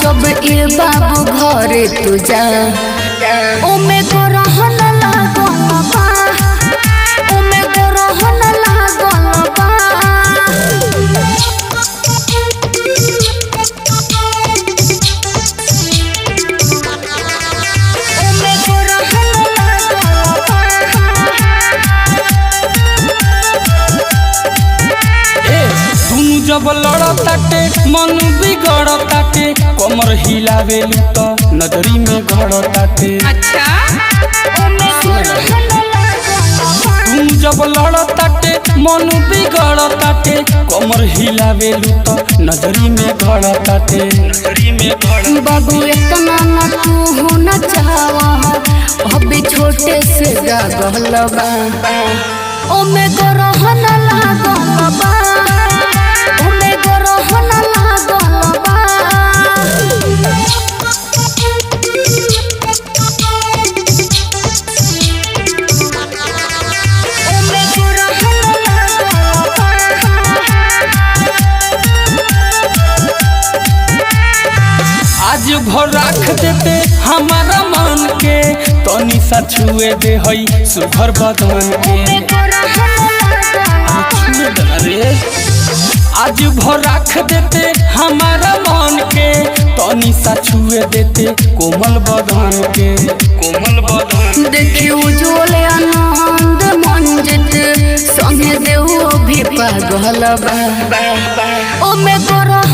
जब ए बाबू घरे तू जा ओमे गोरहन लागल बा ओमे गोरहन लागल बा ओमे गोरहन लागल बा दुनु जब लड़ताटे मन बिगड़ताटे कमर हिलावेलू तो नजरी में गड़ताटे। अच्छा तुम जब लड़ताटे मन बिगड़ताटे कमर हिलावेलू तो नजरी में गड़ताटे। बाबू इतना न तू न चावा अभी छोटे से गागल बा ओमे गोरहन लागल बा ओमे गोरहन लागल बा ओमे गोरहन लागल बा आज भर राख देते हमारा मन के तनी सा छुए दे हई सुघर बदन के। आज भर राख देते हमारा मन के तनी सा छुए देते कोमल बदन के। देखियो जोले आनंद मंजित संगे देव भी पागल बा ओमे गोरहन